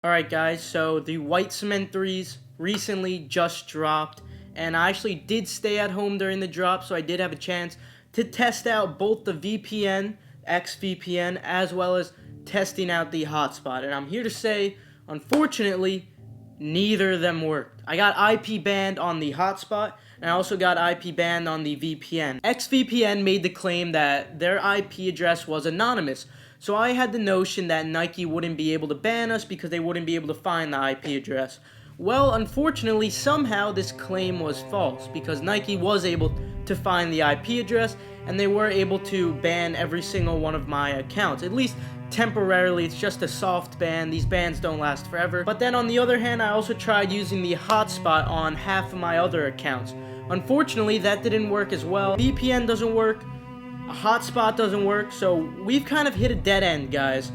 Alright guys, so the white cement 3s recently just dropped, and I actually did stay at home during the drop, so I did have a chance to test out both the VPN, XVPN, as well as testing out the hotspot. And I'm here to say, unfortunately, neither of them worked. I got IP banned on the hotspot, and I also got IP banned on the VPN. XVPN made the claim that their IP address was anonymous, so I had the notion that Nike wouldn't be able to ban us because they wouldn't be able to find the IP address. Well, unfortunately, somehow this claim was false because Nike was able to find the IP address and they were able to ban every single one of my accounts. At least temporarily, it's just a soft ban. These bans don't last forever. But then on the other hand, I also tried using the hotspot on half of my other accounts. Unfortunately, that didn't work as well. VPN doesn't work. A hotspot doesn't work, so we've kind of hit a dead end, guys,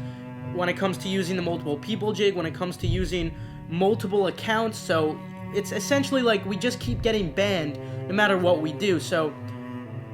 when it comes to using the multiple people jig, when it comes to using multiple accounts. So it's essentially like we just keep getting banned no matter what we do. So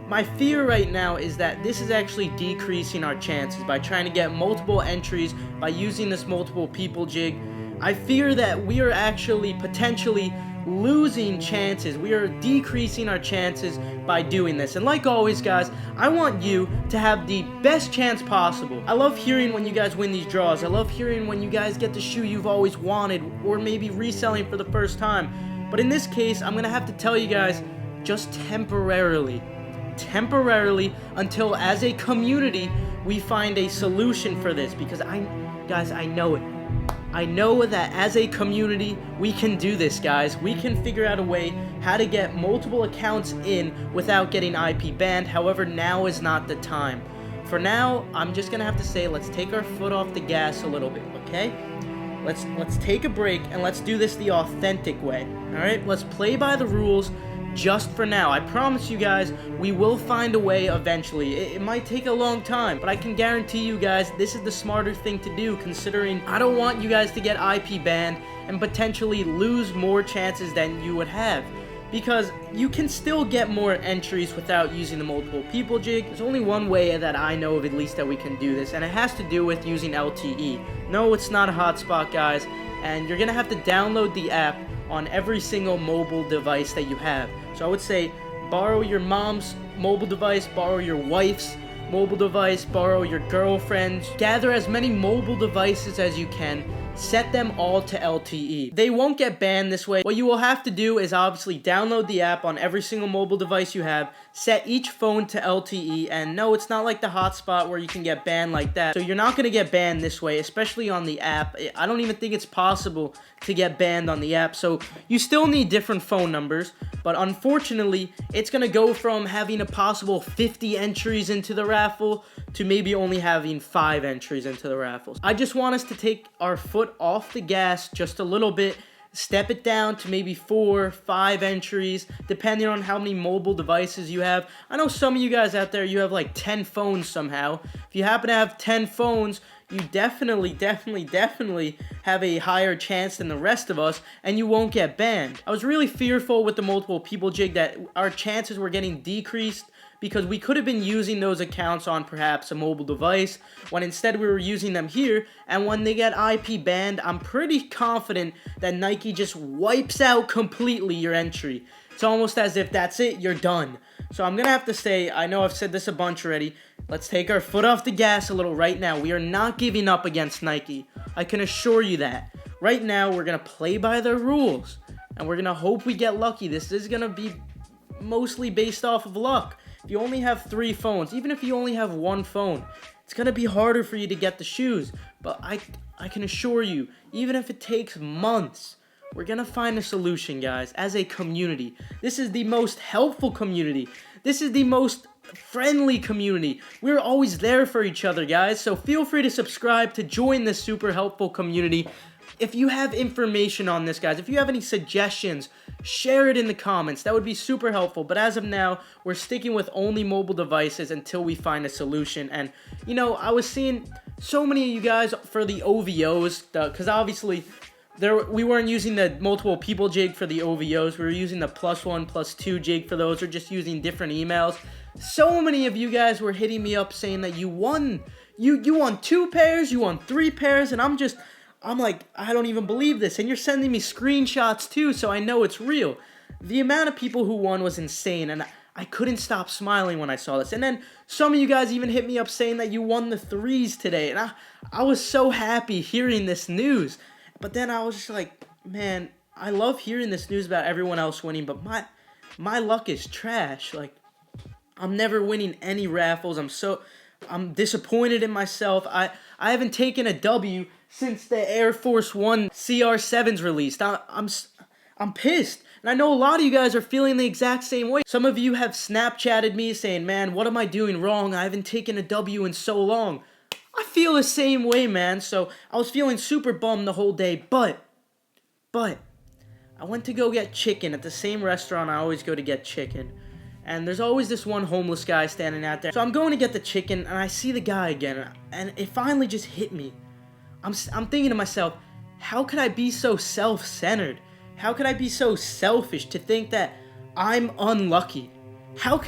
my fear right now is that this is actually decreasing our chances by trying to get multiple entries by using this multiple people jig. I fear that we are actually potentially losing chances. We are decreasing our chances by doing this. And like always, guys, I want you to have the best chance possible. I love hearing when you guys win these draws. I love hearing when you guys get the shoe you've always wanted or maybe reselling for the first time. But in this case, I'm gonna have to tell you guys, just temporarily until as a community we find a solution for this, because I know it. I know that as a community, we can do this, guys. We can figure out a way how to get multiple accounts in without getting IP banned. However, now is not the time. For now, I'm just gonna have to say, let's take our foot off the gas a little bit, okay? Let's take a break and let's do this the authentic way. All right, let's play by the rules. Just for now. I promise you guys, we will find a way eventually. It might take a long time, but I can guarantee you guys, this is the smarter thing to do, considering I don't want you guys to get IP banned and potentially lose more chances than you would have. Because you can still get more entries without using the multiple people jig. There's only one way that I know of, at least, that we can do this, and it has to do with using LTE. No, it's not a hotspot, guys, and you're gonna have to download the app on every single mobile device that you have. So I would say borrow your mom's mobile device, borrow your wife's mobile device, borrow your girlfriend's. Gather as many mobile devices as you can. Set them all to LTE. They won't get banned this way. What you will have to do is obviously download the app on every single mobile device you have, set each phone to LTE, and no, it's not like the hotspot where you can get banned like that. So you're not going to get banned this way, especially on the app. I don't even think it's possible to get banned on the app, so you still need different phone numbers, but unfortunately, it's going to go from having a possible 50 entries into the raffle to maybe only having 5 entries into the raffles. I just want us to take our foot off the gas just a little bit, step it down to maybe 4, 5 entries, depending on how many mobile devices you have. I know some of you guys out there, you have like 10 phones somehow. If you happen to have 10 phones, you definitely have a higher chance than the rest of us, and you won't get banned. I was really fearful with the multiple people jig that our chances were getting decreased, because we could have been using those accounts on perhaps a mobile device, when instead we were using them here, and when they get IP banned, I'm pretty confident that Nike just wipes out completely your entry. It's almost as if that's it, you're done. So I'm gonna have to say, I know I've said this a bunch already, let's take our foot off the gas a little right now. We are not giving up against Nike. I can assure you that. Right now, we're gonna play by their rules, and we're gonna hope we get lucky. This is gonna be mostly based off of luck. If you only have 3 phones, even if you only have 1 phone, it's going to be harder for you to get the shoes. But I can assure you, even if it takes months, we're going to find a solution, guys, as a community. This is the most helpful community. This is the most friendly community. We're always there for each other, guys. So feel free to subscribe to join this super helpful community. If you have information on this, guys, if you have any suggestions, share it in the comments. That would be super helpful. But as of now, we're sticking with only mobile devices until we find a solution. And, you know, I was seeing so many of you guys for the OVOs, because obviously we weren't using the multiple people jig for the OVOs. We were using the +1, +2 jig for those, or just using different emails. So many of you guys were hitting me up saying that you won 2 pairs, you won 3 pairs, and I'm like, I don't even believe this. And you're sending me screenshots too, so I know it's real. The amount of people who won was insane, and I couldn't stop smiling when I saw this. And then some of you guys even hit me up saying that you won the threes today, and I was so happy hearing this news. But then I was just like, man, I love hearing this news about everyone else winning, but my luck is trash. Like, I'm never winning any raffles. I'm disappointed in myself. I haven't taken a W since the Air Force One CR7's released. I'm pissed. And I know a lot of you guys are feeling the exact same way. Some of you have Snapchatted me saying, man, what am I doing wrong? I haven't taken a W in so long. I feel the same way, man. So I was feeling super bummed the whole day, but I went to go get chicken at the same restaurant I always go to get chicken. And there's always this one homeless guy standing out there. So I'm going to get the chicken, and I see the guy again, and it finally just hit me. I'm thinking to myself, how could I be so self-centered? How could I be so selfish to think that I'm unlucky? How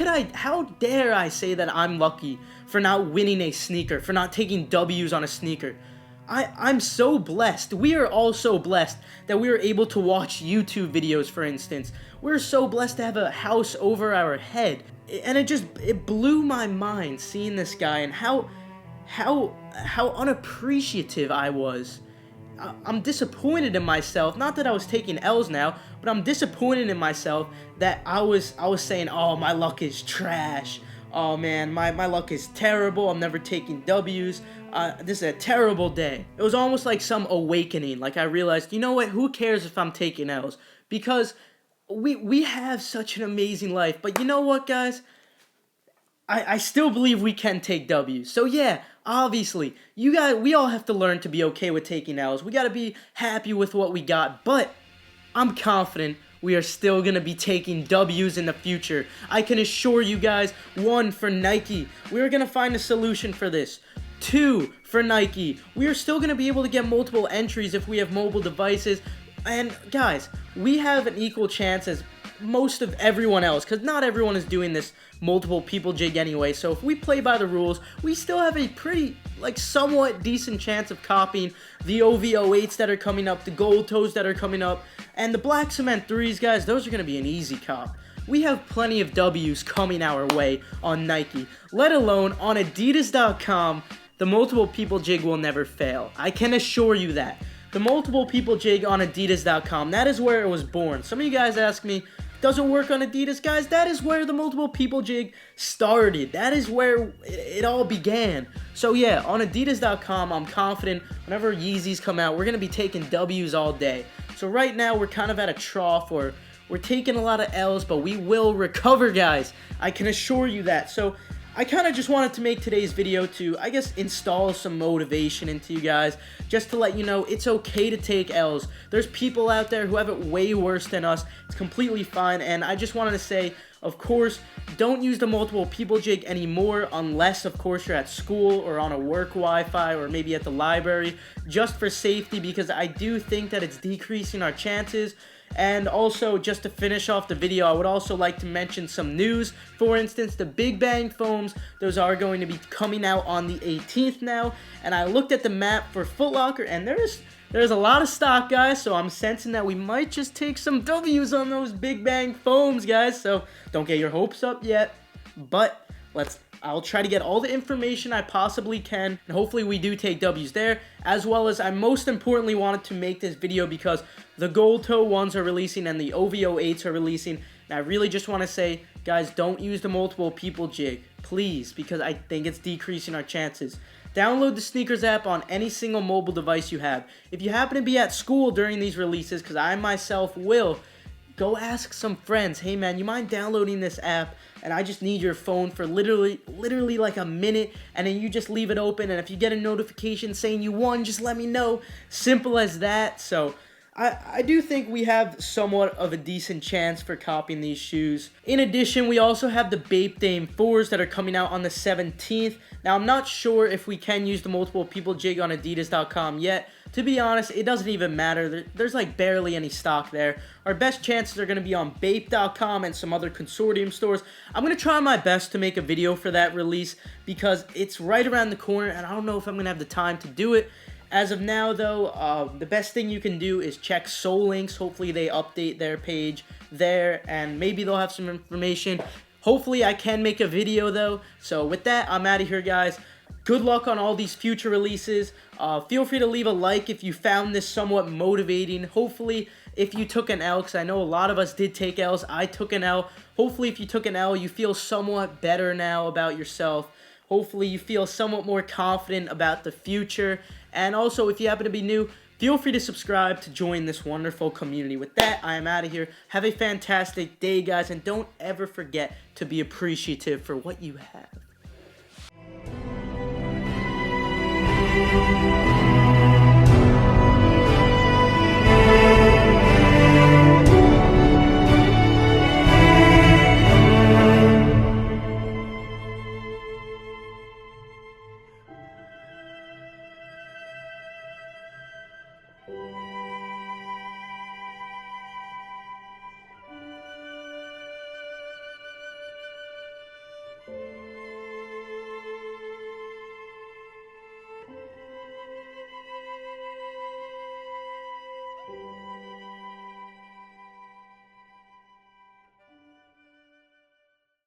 dare I say that I'm lucky for not winning a sneaker, for not taking W's on a sneaker? I'm so blessed. We are all so blessed that we are able to watch YouTube videos, for instance. We're so blessed to have a house over our head. And it blew my mind seeing this guy and how unappreciative I was. I'm disappointed in myself. Not that I was taking L's now, but I'm disappointed in myself that I was saying, oh, my luck is trash. Oh man, my luck is terrible. I'm never taking W's. This is a terrible day. It was almost like some awakening. Like I realized, you know what? Who cares if I'm taking L's? Because we have such an amazing life. But you know what, guys? I still believe we can take W's. So yeah, obviously, we all have to learn to be okay with taking L's. We gotta be happy with what we got. But I'm confident we are still going to be taking W's in the future. I can assure you guys, 1, for Nike, we're going to find a solution for this. 2, for Nike, we are still going to be able to get multiple entries if we have mobile devices. And guys, we have an equal chance as most of everyone else, because not everyone is doing this multiple people jig anyway. So if we play by the rules, we still have a pretty, somewhat decent chance of copying the OV08s that are coming up, the gold toes that are coming up, and the black cement 3s, guys. Those are going to be an easy cop. We have plenty of W's coming our way on Nike, let alone on Adidas.com. The multiple people jig will never fail. I can assure you that. The multiple people jig on Adidas.com, that is where it was born. Some of you guys ask me, doesn't work on Adidas, guys. That is where the multiple people jig started. That is where it all began. So yeah, on Adidas.com, I'm confident whenever Yeezys come out, we're going to be taking W's all day. So right now, we're kind of at a trough where we're taking a lot of L's, but we will recover, guys. I can assure you that. So I kind of just wanted to make today's video to, I guess, install some motivation into you guys, just to let you know it's okay to take L's. There's people out there who have it way worse than us. It's completely fine, and I just wanted to say, of course, don't use the multiple people jig anymore unless, of course, you're at school or on a work Wi-Fi or maybe at the library, just for safety, because I do think that it's decreasing our chances. And also, just to finish off the video, I would also like to mention some news. For instance, the Big Bang foams, those are going to be coming out on the 18th now. And I looked at the map for Foot Locker, and there's a lot of stock, guys. So I'm sensing that we might just take some W's on those Big Bang foams, guys. So don't get your hopes up yet. But I'll try to get all the information I possibly can, and hopefully we do take W's there, as well as I most importantly wanted to make this video because the gold toe ones are releasing and the OV08s are releasing, and I really just want to say, guys, don't use the multiple people jig, please, because I think it's decreasing our chances. Download the Sneakers app on any single mobile device you have. If you happen to be at school during these releases, because I myself will, go ask some friends, hey man, you mind downloading this app? And I just need your phone for literally like a minute, and then you just leave it open, and if you get a notification saying you won, just let me know. Simple as that. So I do think we have somewhat of a decent chance for copying these shoes. In addition, we also have the Bape Dame 4s that are coming out on the 17th. Now, I'm not sure if we can use the multiple people jig on Adidas.com yet. To be honest, it doesn't even matter. There's like barely any stock there. Our best chances are going to be on Bape.com and some other consortium stores. I'm going to try my best to make a video for that release because it's right around the corner, and I don't know if I'm going to have the time to do it. As of now, though, the best thing you can do is check Soul Links. Hopefully they update their page there, and maybe they'll have some information. Hopefully I can make a video, though. So with that, I'm out of here, guys. Good luck on all these future releases. Feel free to leave a like if you found this somewhat motivating. Hopefully, if you took an L, because I know a lot of us did take L's. I took an L. Hopefully, if you took an L, you feel somewhat better now about yourself. Hopefully, you feel somewhat more confident about the future. And also, if you happen to be new, feel free to subscribe to join this wonderful community. With that, I am out of here. Have a fantastic day, guys, and don't ever forget to be appreciative for what you have.